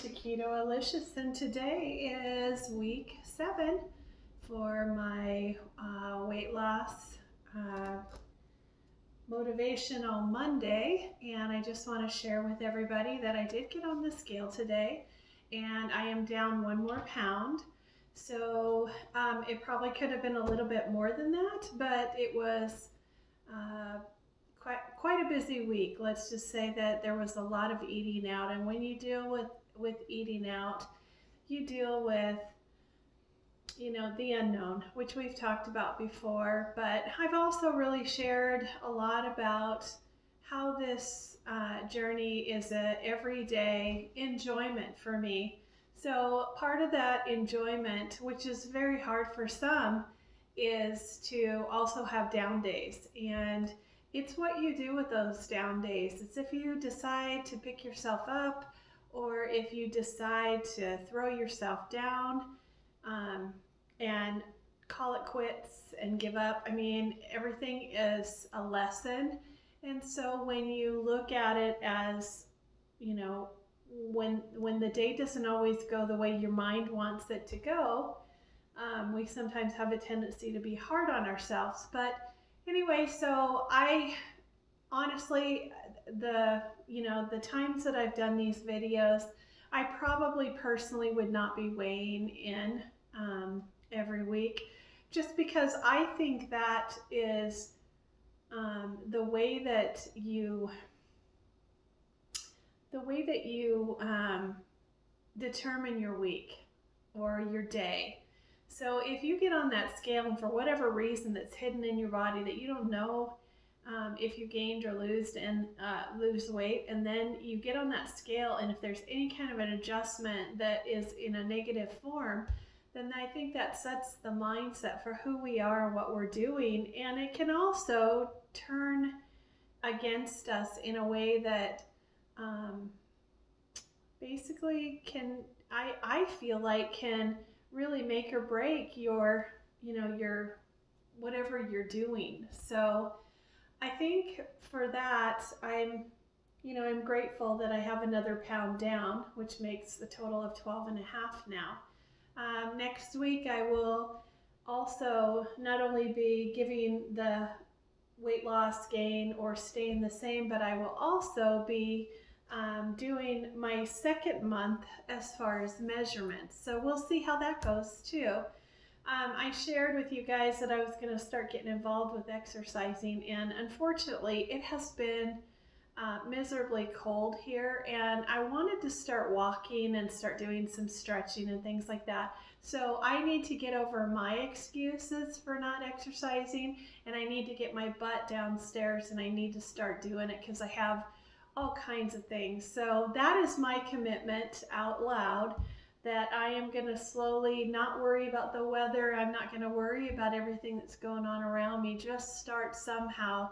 to Keto Alicious, and today is week 7 for my weight loss motivational Monday. And I just want to share with everybody that I did get on the scale today and I am down 1 more pound. So it probably could have been a little bit more than that, but it was quite a busy week. Let's just say that there was a lot of eating out, and when you deal with eating out, you deal with the unknown, which we've talked about before. But I've also really shared a lot about how this journey is a everyday enjoyment for me. So part of that enjoyment, which is very hard for some, is to also have down days. And it's what you do with those down days. It's if you decide to pick yourself up or if you decide to throw yourself down and call it quits and give up. I mean, everything is a lesson. And so when you look at it as, when the day doesn't always go the way your mind wants it to go, we sometimes have a tendency to be hard on ourselves. But anyway, so I honestly, the times that I've done these videos, I probably personally would not be weighing in every week, just because I think that is the way that you determine your week or your day. So if you get on that scale and for whatever reason that's hidden in your body that you don't know if you gained or lose weight, and then you get on that scale, and if there's any kind of an adjustment that is in a negative form, then I think that sets the mindset for who we are and what we're doing. And it can also turn against us in a way that basically I feel like can really make or break your whatever you're doing. So I think for that, I'm grateful that I have another pound down, which makes the total of 12.5 now. Next week, I will also not only be giving the weight loss gain or staying the same, but I will also be doing my second month as far as measurements. So we'll see how that goes too. I shared with you guys that I was going to start getting involved with exercising, and unfortunately it has been miserably cold here, and I wanted to start walking and start doing some stretching and things like that. So I need to get over my excuses for not exercising, and I need to get my butt downstairs, and I need to start doing it because I have all kinds of things. So that is my commitment out loud, that I am going to slowly not worry about the weather. I'm not going to worry about everything that's going on around me. Just start somehow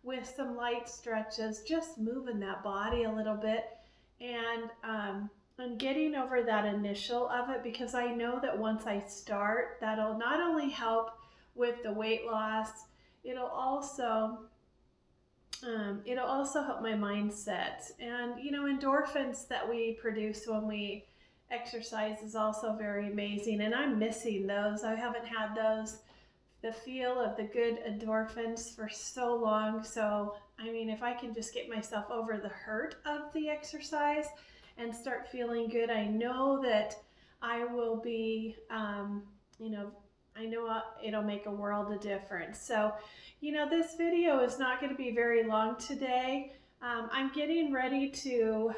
with some light stretches, just moving that body a little bit, and getting over that initial of it, because I know that once I start, that'll not only help with the weight loss, it'll also help my mindset. And endorphins that we produce when we exercise is also very amazing, and I'm missing those. I haven't had those, the feel of the good endorphins, for so long. So I mean, if I can just get myself over the hurt of the exercise and start feeling good, I know that I will be I know it'll make a world of difference. So this video is not going to be very long today. I'm getting ready to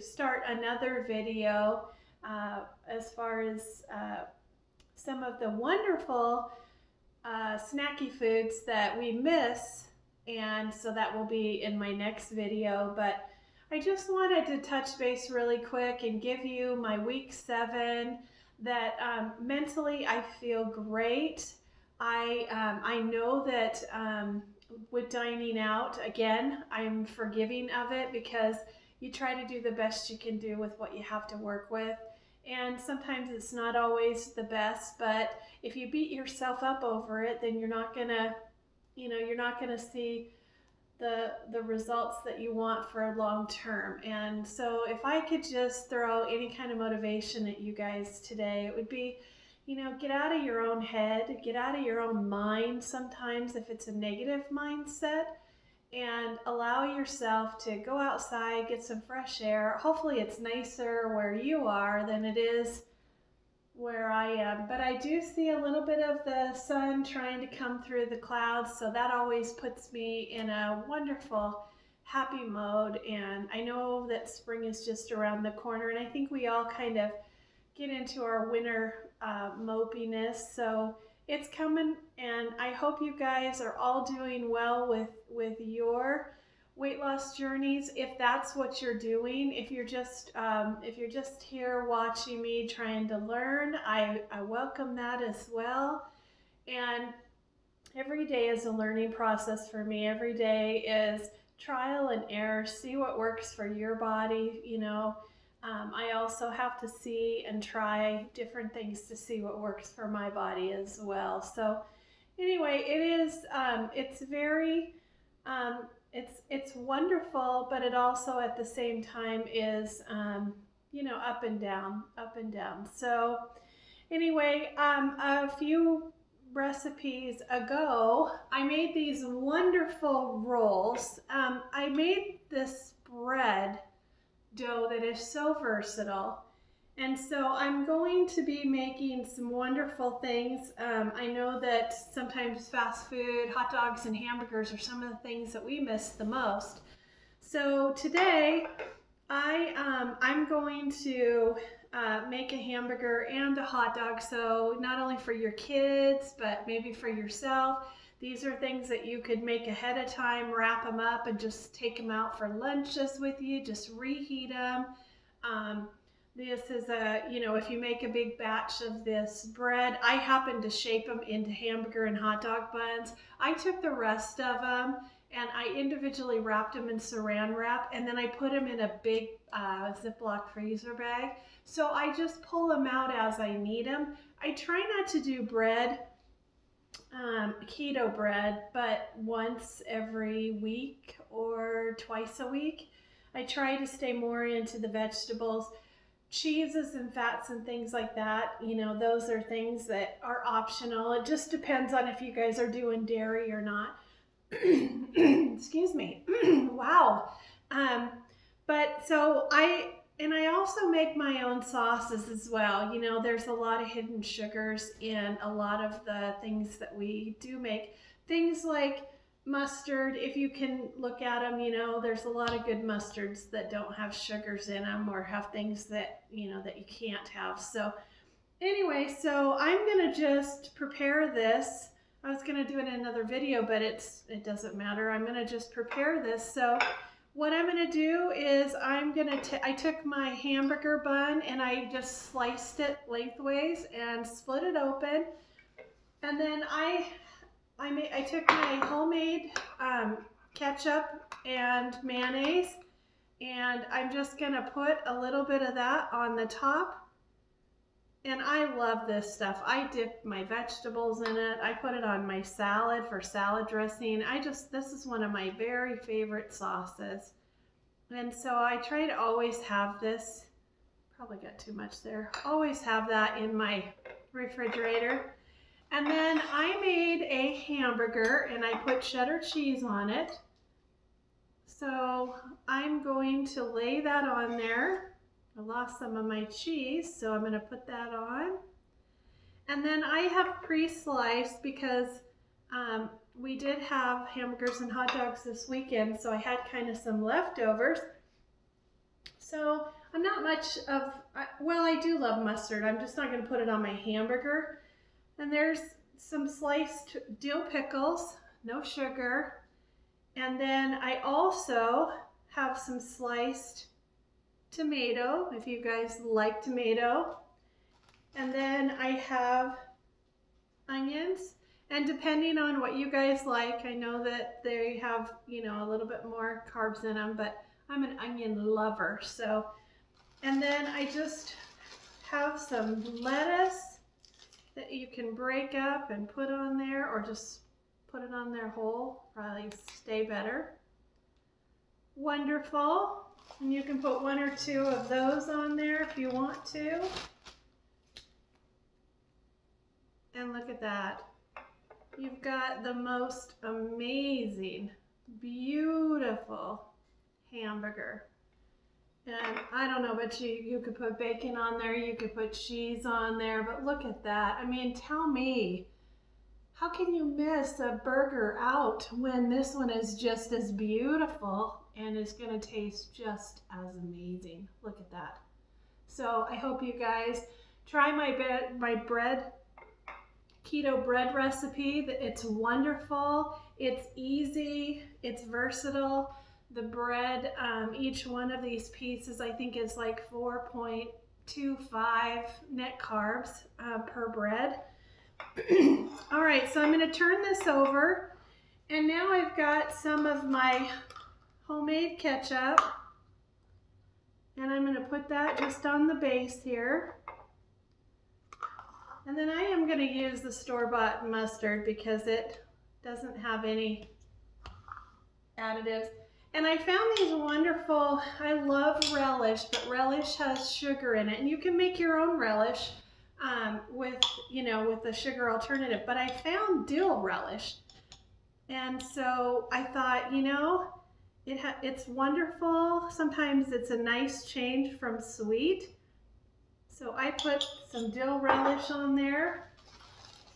start another video as far as some of the wonderful snacky foods that we miss, and so that will be in my next video. But I just wanted to touch base really quick and give you my week 7, that mentally I feel great. I know that with dining out, again, I'm forgiving of it, because you try to do the best you can do with what you have to work with. And sometimes it's not always the best, but if you beat yourself up over it, then you're not gonna see the results that you want for long term. And so if I could just throw any kind of motivation at you guys today, it would be, get out of your own head, get out of your own mind sometimes if it's a negative mindset, and allow yourself to go outside, get some fresh air. Hopefully it's nicer where you are than it is where I am, but I do see a little bit of the sun trying to come through the clouds, so that always puts me in a wonderful, happy mode. And I know that spring is just around the corner, and I think we all kind of get into our winter mopiness, so it's coming. And I hope you guys are all doing well with your weight loss journeys. If that's what you're doing, if you're just here watching me trying to learn, I welcome that as well. And every day is a learning process for me. Every day is trial and error. See what works for your body. I also have to see and try different things to see what works for my body as well. So anyway, it's very it's wonderful, but it also at the same time is up and down, up and down. So anyway, a few recipes ago, I made these wonderful rolls. I made this bread dough that is so versatile. And so I'm going to be making some wonderful things. I know that sometimes fast food, hot dogs and hamburgers are some of the things that we miss the most. So today I'm going to make a hamburger and a hot dog. So not only for your kids, but maybe for yourself. These are things that you could make ahead of time, wrap them up, and just take them out for lunches with you. Just reheat them. This is if you make a big batch of this bread, I happen to shape them into hamburger and hot dog buns. I took the rest of them and I individually wrapped them in saran wrap, and then I put them in a big Ziploc freezer bag. So I just pull them out as I need them. I try not to do bread, keto bread, but once every week or twice a week. I try to stay more into the vegetables. Cheeses and fats and things like that, those are things that are optional. It just depends on if you guys are doing dairy or not. Excuse me. Wow. But so I also make my own sauces as well. There's a lot of hidden sugars in a lot of the things that we do make. Things like mustard, if you can look at them, there's a lot of good mustards that don't have sugars in them or have things that, that you can't have. So anyway, so I'm going to just prepare this. I was going to do it in another video, but it doesn't matter. I'm going to just prepare this. So what I'm going to do is I took my hamburger bun and I just sliced it lengthways and split it open. And then I took my homemade ketchup and mayonnaise, and I'm just going to put a little bit of that on the top. And I love this stuff. I dip my vegetables in it. I put it on my salad for salad dressing. This is one of my very favorite sauces. And so I try to always have this. Probably got too much there. Always have that in my refrigerator. And then I made a hamburger and I put cheddar cheese on it. So I'm going to lay that on there. I lost some of my cheese, so I'm going to put that on. And then I have pre-sliced because we did have hamburgers and hot dogs this weekend, so I had kind of some leftovers. So I'm not much of, well, I do love mustard. I'm just not going to put it on my hamburger. And there's some sliced dill pickles, no sugar. And then I also have some sliced tomato, if you guys like tomato. And then I have onions. And depending on what you guys like, I know that they have, a little bit more carbs in them, but I'm an onion lover. So, and then I just have some lettuce that you can break up and put on there, or just put it on there whole, probably stay better. wonderful. And you can put 1 or 2 of those on there if you want to. And look at that. You've got the most amazing, beautiful hamburger. And I don't know, but you could put bacon on there, you could put cheese on there, but look at that. I mean, tell me, how can you miss a burger out when this one is just as beautiful and is going to taste just as amazing? Look at that. So I hope you guys try my bread, keto bread recipe. It's wonderful, it's easy, it's versatile. The bread, each one of these pieces I think is like 4.25 net carbs per bread. All right, so I'm going to turn this over, and now I've got some of my homemade ketchup, and I'm going to put that just on the base here. And then I am going to use the store-bought mustard because it doesn't have any additives. And I found these wonderful, I love relish, but relish has sugar in it. And you can make your own relish with the sugar alternative. But I found dill relish. And so I thought, it's wonderful. Sometimes it's a nice change from sweet. So I put some dill relish on there.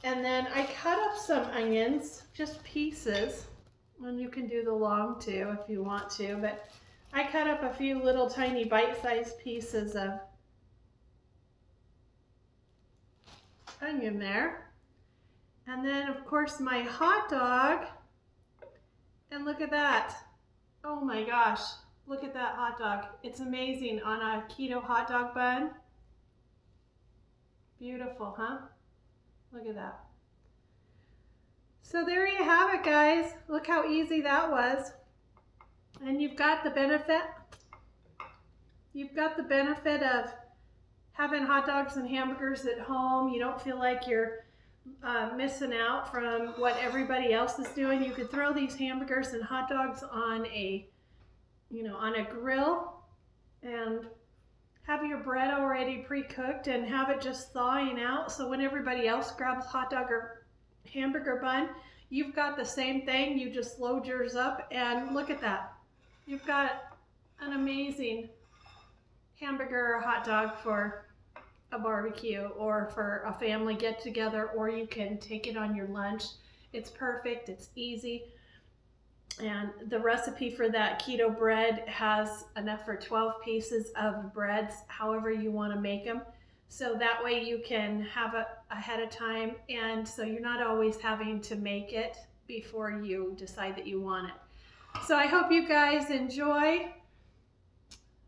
And then I cut up some onions, just pieces. And you can do the long too if you want to, but I cut up a few little tiny bite-sized pieces of onion there. And then of course my hot dog, and look at that. Oh my gosh, look at that hot dog. It's amazing on a keto hot dog bun. Beautiful, huh? Look at that. So there you have it, guys. Look how easy that was. And you've got the benefit of having hot dogs and hamburgers at home. You don't feel like you're missing out from what everybody else is doing. You could throw these hamburgers and hot dogs on a grill and have your bread already pre-cooked and have it just thawing out. So when everybody else grabs hot dog or hamburger bun, you've got the same thing. You just load yours up and look at that. You've got an amazing hamburger or hot dog for a barbecue or for a family get together, or you can take it on your lunch. It's perfect, it's easy. And the recipe for that keto bread has enough for 12 pieces of breads, however you want to make them. So that way you can have it ahead of time, and so you're not always having to make it before you decide that you want it. So I hope you guys enjoy.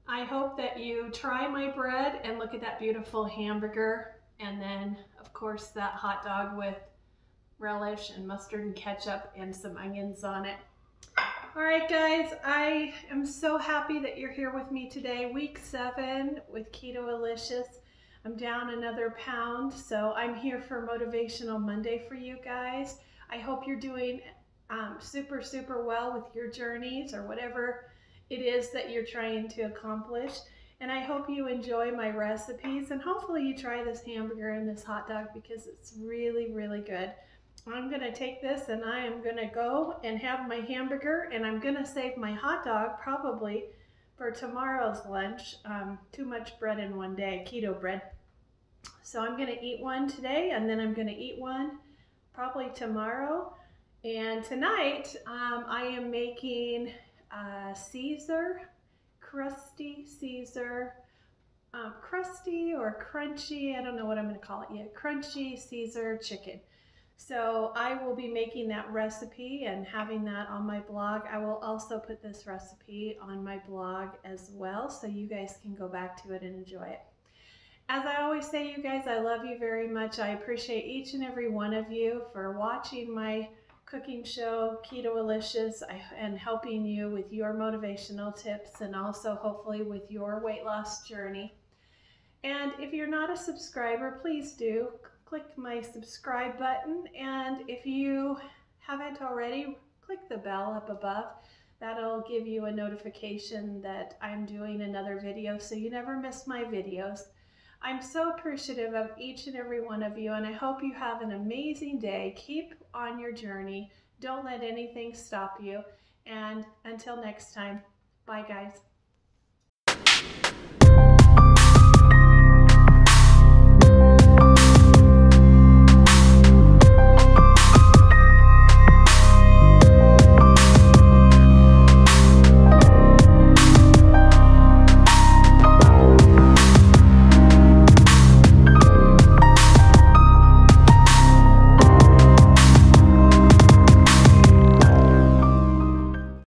I hope that you try my bread and look at that beautiful hamburger, and then of course that hot dog with relish and mustard and ketchup and some onions on it. All right, guys, I am so happy that you're here with me today. Week 7 with Keto-alicious. I'm down another pound, so I'm here for Motivational Monday for you guys. I hope you're doing super, super well with your journeys or whatever it is that you're trying to accomplish. And I hope you enjoy my recipes, and hopefully you try this hamburger and this hot dog because it's really, really good. I'm gonna take this and I am gonna go and have my hamburger, and I'm gonna save my hot dog probably for tomorrow's lunch. Too much bread in one day, keto bread. So I'm gonna eat one today, and then I'm gonna eat one probably tomorrow. And tonight I am making Caesar, crusty Caesar, crusty or crunchy, I don't know what I'm gonna call it yet, crunchy Caesar chicken. So I will be making that recipe and having that on my blog. I will also put this recipe on my blog as well, so you guys can go back to it and enjoy it. As I always say, you guys, I love you very much. I appreciate each and every one of you for watching my cooking show, Keto-alicious, and helping you with your motivational tips and also hopefully with your weight loss journey. And if you're not a subscriber, please do click my subscribe button, and if you haven't already, click the bell up above That'll give you a notification that I'm doing another video so you never miss my videos. I'm so appreciative of each and every one of you, and I hope you have an amazing day. Keep on your journey. Don't let anything stop you. And until next time, bye guys.